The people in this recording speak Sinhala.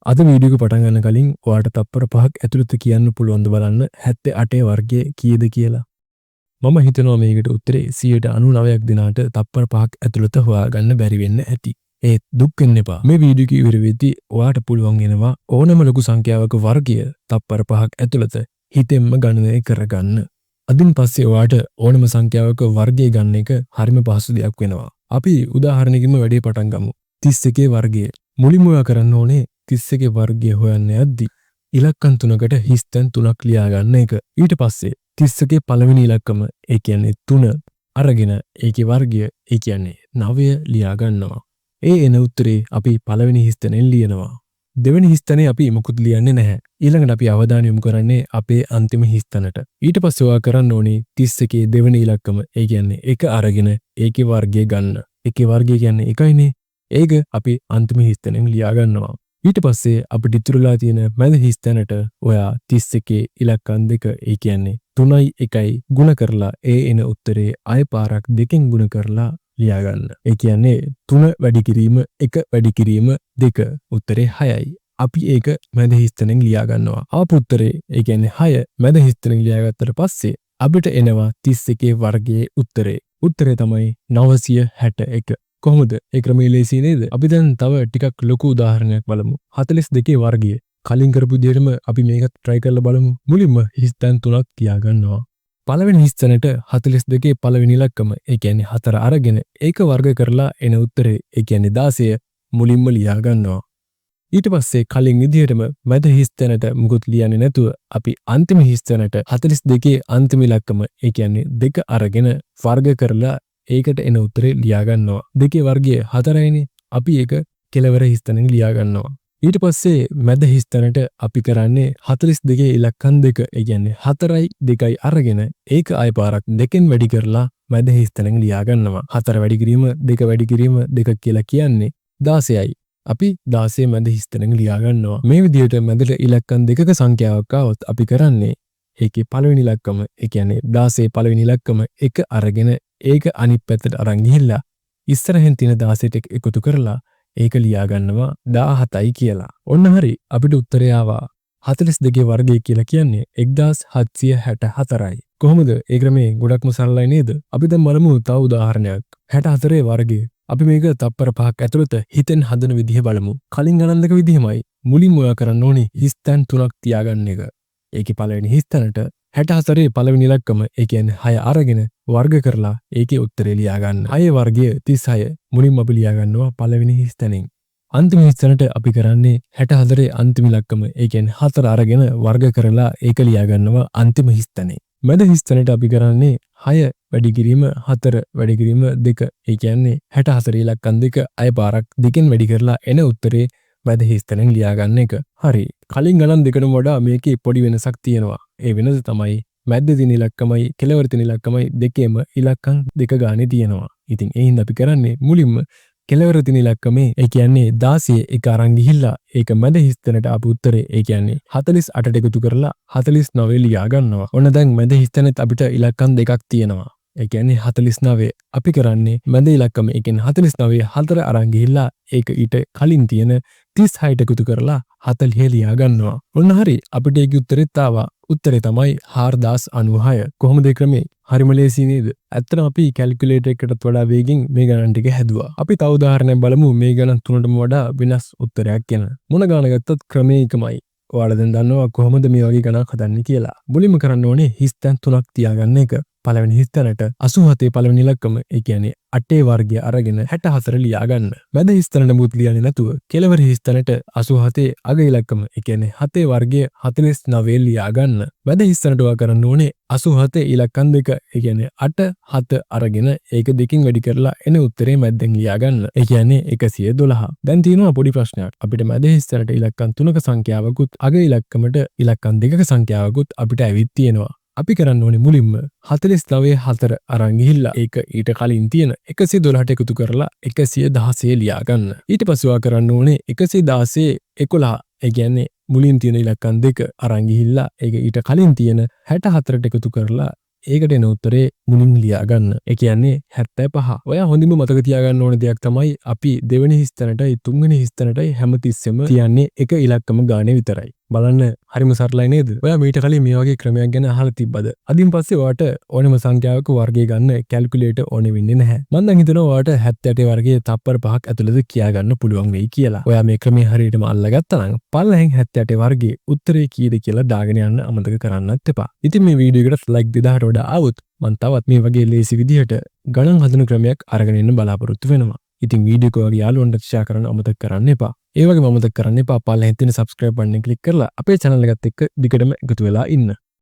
අද වීඩියෝ එක පටන් ගන්න කලින් ඔයාලට තප්පර 5ක් ඇතුළත කියන්න පුළුවන් ද බලන්න 78 වර්ගය කීයද කියලා. මම හිතනවා මේකට උත්තරේ 99%ක් දිනාට තප්පර 5ක් ඇතුළත හොයාගන්න බැරි වෙන්න ඇති. ඒත් දුක් වෙන්න එපා. මේ වීඩියෝ එක ඉවර වෙද්දී ඔයාලට පුළුවන් වෙනවා ඕනම ලොකු සංඛ්‍යාවක වර්ගය තප්පර 5ක් ඇතුළත හිතෙන්ම ගණනය කරගන්න. අදින් පස්සේ ඔයාලට ඕනම සංඛ්‍යාවක වර්ගය ගන්න එක හරිම පහසු දෙයක් වෙනවා. අපි උදාහරණයකින්ම වැඩේ පටන් ගමු. 31 වර්ගය. මුලින්ම ඔයා කරන්න ඕනේ 31 වර්ගය හොයන්න යද්දී ඉලක්කම් තුනකට හිස් තැන් තුනක් ලියා ගන්න එක. ඊට පස්සේ 31 පළවෙනි ඉලක්කම ඒ කියන්නේ 3 අරගෙන ඒකේ වර්ගය ඒ කියන්නේ 9 ලියා ගන්නවා. ඒ එන උත්තරේ අපි පළවෙනි හිස් තැනෙන් ලියනවා. දෙවෙනි හිස් තැනේ අපි මොකුත් ලියන්නේ නැහැ. ඊළඟට අපි අවධානය යොමු කරන්නේ අපේ අන්තිම හිස් තැනට. ඊට පස්සේ ඔයා කරන්න ඕනේ 31 දෙවෙනි ඉලක්කම ඒ කියන්නේ 1 අරගෙන ඒකේ වර්ගය ගන්න. ඒකේ වර්ගය කියන්නේ 1යිනේ. ඒක අපි අන්තිම හිස් තැනෙන් ලියා ගන්නවා. ඊට පස්සේ අපිට ඉතුරුලා තියෙන මැද හිස් තැනට ඔයා 31 ඉලක්කම් දෙක ඒ කියන්නේ 3යි 1යි ගුණ කරලා ඒ එන උත්තරේ ආය පාරක් දෙකෙන් ගුණ කරලා ලියා ගන්න. ඒ කියන්නේ 3 වැඩි කිරීම 1 වැඩි කිරීම 2 උත්තරේ 6යි. අපි ඒක මැද හිස් තැනෙන් ලියා ගන්නවා. ආපු උත්තරේ ඒ කියන්නේ 6 මැද හිස් තැනෙන් ලියාගත්තට පස්සේ අපිට එනවා 31 වර්ගයේ උත්තරේ. උත්තරේ තමයි 961. කොහොමද? ඒ ක්‍රමයේ ලේසි නේද? අපි දැන් තව ටිකක් ලොකු උදාහරණයක් බලමු. 42 වර්ගය. කලින් කරපු විදිහටම අපි මේකත් try කරලා බලමු. මුලින්ම හිස් තැන් තුනක් තියා ගන්නවා. පළවෙනි හිස් තැනට 42 පළවෙනි ඉලක්කම ඒ කියන්නේ 4 අරගෙන ඒක වර්ග කරලා එන උත්තරේ ඒ කියන්නේ 16 මුලින්ම ලියා ගන්නවා. ඊට පස්සේ කලින් විදිහටම මැද හිස් තැනට මුකුත් ලියන්නේ නැතුව අපි අන්තිම හිස් තැනට 42 අන්තිම ඉලක්කම ඒ කියන්නේ 2 අරගෙන වර්ග කරලා ඒකට එන උත්තරේ ලියා ගන්නවා. දෙකේ වර්ගය 4යිනේ. අපි ඒක කෙලවර හිස් තැනින් ලියා ගන්නවා. ඊට පස්සේ මැද හිස් තැනට අපි කරන්නේ 42 ඉලක්කම් දෙක ඒ කියන්නේ 4යි 2යි අරගෙන ඒක ආය පාරක් දෙකෙන් වැඩි කරලා මැද හිස් තැනින් ලියා ගන්නවා. 4 වැඩි කිරීම 2 වැඩි කිරීම 2 කියලා කියන්නේ 16යි. අපි 16 මැද හිස් තැනින් ලියා ගන්නවා. මේ විදිහට මැදට ඉලක්කම් දෙකක සංඛ්‍යාවක් ආවොත් අපි කරන්නේ ඒකේ පළවෙනි ඉලක්කම ඒ කියන්නේ 16 පළවෙනි ඉලක්කම 1 අරගෙන ඒක අනිත් පැත්තට අරන් ගිහිල්ලා ඉස්සරහෙන් තියෙන 16ට එකතු කරලා ඒක ලියා ගන්නවා 17යි කියලා. ඔන්න හරි අපිට උත්තරය ආවා 42 වර්ගය කියලා කියන්නේ 1764යි. කොහොමද? ඒ ක්‍රමේ ගොඩක්ම සරලයි නේද? අපි දැන් බලමු තව උදාහරණයක්. 64 වර්ගය. අපි මේක තප්පර 5ක් ඇතුළත හිතෙන් හදන විදිහ බලමු. කලින් ගණන් දෙක විදිහමයි. මුලින්ම ඔයා කරන්න ඕනේ හිස් තැන් තුනක් තියාගන්න එක. ඒකේ පළවෙනි හිස් තැනට 64 පළවෙනි ඉලක්කම ඒ කියන්නේ 6 අරගෙන වර්ග කරලා ඒකේ උත්තරේ ලියා ගන්න. 6 වර්ගය 36 මුලින්ම අපි ලියා ගන්නවා පළවෙනි හිස් තැනින්. අන්තිම හිස් තැනට අපි කරන්නේ 64 අන්තිම ඉලක්කම ඒ කියන්නේ 4 අරගෙන වර්ග කරලා ඒක ලියා ගන්නවා අන්තිම හිස් තැනේ. මැද හිස් තැනට අපි කරන්නේ 6 වැඩි කිරීම 4 වැඩි කිරීම 2 ඒ කියන්නේ 64 ඉලක්කම් දෙක අය පාරක් දෙකෙන් වැඩි කරලා එන උත්තරේ මැද හිස් තැනින් ලියා ගන්න එක. හරි. කලින් ගණන් දෙකටම වඩා මේකේ පොඩි වෙනසක් තියෙනවා. ඒ වෙනස තමයි මැද්ද තියෙන ඉලක්කමයි කෙළවර තියෙන ඉලක්කමයි දෙකේම ඉලක්කම් දෙක ගානේ තියෙනවා. ඉතින් ඒ හින්දා අපි කරන්නේ මුලින්ම කෙළවර තියෙන ඉලක්කමේ ඒ කියන්නේ 16 එක අරන් ගිහිල්ලා ඒක මැද හිස් තැනට ආපු උත්තරේ ඒ කියන්නේ 48ට එකතු කරලා 49 ලියා ගන්නවා. ඔන්න දැන් මැද හිස් තැනත් අපිට ඉලක්කම් දෙකක් තියෙනවා. ඒ කියන්නේ 49 අපි කරන්නේ මැද ඉලක්කම ඒ කියන්නේ 49 4 අරන් ගිහිල්ලා ඒක ඊට කලින් තියෙන 36ට එකතු කරලා 40 ලියා ගන්නවා. ඔන්න හරි අපිට ඒකේ උත්තරෙත් ආවා. උත්තරේ තමයි 4096. කොහොමද ඒ ක්‍රමේ? හරිම ලේසි නේද? ඇත්තටම අපි කැල්කියුලේටර් එකටත් වඩා වේගෙන් මේ ගණන් ටික හැදුවා. අපි තව උදාහරණයක් බලමු මේ ගණන් තුනටම වඩා වෙනස් උත්තරයක් එන. මොන ගණන ගත්තත් ක්‍රමේ එකමයි. ඔයාලා දැන් දන්නවා කොහොමද මේ වගේ ගණන් හදන්නේ කියලා. මුලින්ම කරන්න ඕනේ හිස් තැන් තුනක් තියාගන්න එක. පළවෙනි හිස් තැනට 87 පළවෙනි ඉලක්කම ඒ කියන්නේ 8 වර්ගය අරගෙන 64 ලියා ගන්න. මැද හිස් තැනට මුත් ලියන්නේ නැතුව කෙළවර හිස් තැනට 87 අග ඉලක්කම ඒ කියන්නේ 7 වර්ගය 49 ලියා ගන්න. මැද හිස් තැනට ඔයා කරන්න ඕනේ 87 ඉලක්කම් දෙක ඒ කියන්නේ 8 7 අරගෙන ඒක දෙකින් වැඩි කරලා එන උත්තරේ මැද්දෙන් ලියා ගන්න. ඒ කියන්නේ 112. දැන් තියෙනවා පොඩි ප්‍රශ්නයක්. අපිට මැද හිස් තැනට ඉලක්කම් 3ක සංඛ්‍යාවකුත් අග ඉලක්කමට ඉලක්කම් 2ක සංඛ්‍යාවකුත් අපිට ඇවිත් තියෙනවා. අපි කරන්න ඕනේ මුලින්ම 49 4 අරන් ගිහිල්ලා ඒක ඊට කලින් තියෙන 112ට එකතු කරලා 116 ලියා ගන්න. ඊට පස්සේ ඔයා කරන්න ඕනේ 116 11 ඒ කියන්නේ මුලින් තියෙන ඉලක්කම් දෙක අරන් ගිහිල්ලා ඒක ඊට කලින් තියෙන 64ට එකතු කරලා ඒකට එන උත්තරේ මුලින් ලියා ගන්න. ඒ කියන්නේ 75. ඔයා හොඳින්ම මතක තියාගන්න ඕන දෙයක් තමයි අපි දෙවෙනි හිස්තැනටයි තුන්වෙනි හිස්තැනටයි හැමතිස්සෙම තියන්නේ එක ඉලක්කම ගානේ විතරයි. බලන්න හරිම සරලයි නේද? ඔයා මීට කලින් මේ වගේ ක්‍රමයක් ගැන අහලා තිබ්බද? අදින් පස්සේ ඔයාට ඕනෙම සංඛ්‍යාවක වර්ගය ගන්න කැල්කියුලේටර් ඕනෙ වෙන්නේ නැහැ. මම දැන් හිතනවා ඔයාට 78 වර්ගයේ තප්පර 5ක් ඇතුළත කියා ගන්න පුළුවන් වෙයි කියලා. ඔයා මේ ක්‍රමය හරියටම අල්ලගත්තා නම් පල්ලෙහෙන් 78 වර්ගයේ උත්තරේ කීයද කියලා දාගෙන යන්න අමතක කරන්නත් එපා. ඉතින් මේ වීඩියෝ එකට ලයික් 2000ට වඩා ආවොත් මම තවත් මේ වගේ ලේසි විදිහට ගණන් හදන ක්‍රමයක් අරගෙන එන්න බලාපොරොත්තු වෙනවා. ඉතින් වීඩියෝ එක ඔයාගේ යාළුවන්ට ෂෙයා කරන්න අමතක කරන්න එපා. ඒ වගේම අමතක කරන්න එපා පල්ලෙහෙන් තියෙන subscribe බටන් එක ක්ලික් කරලා අපේ channel එකත් එක්ක දිගටම එකතු වෙලා ඉන්න.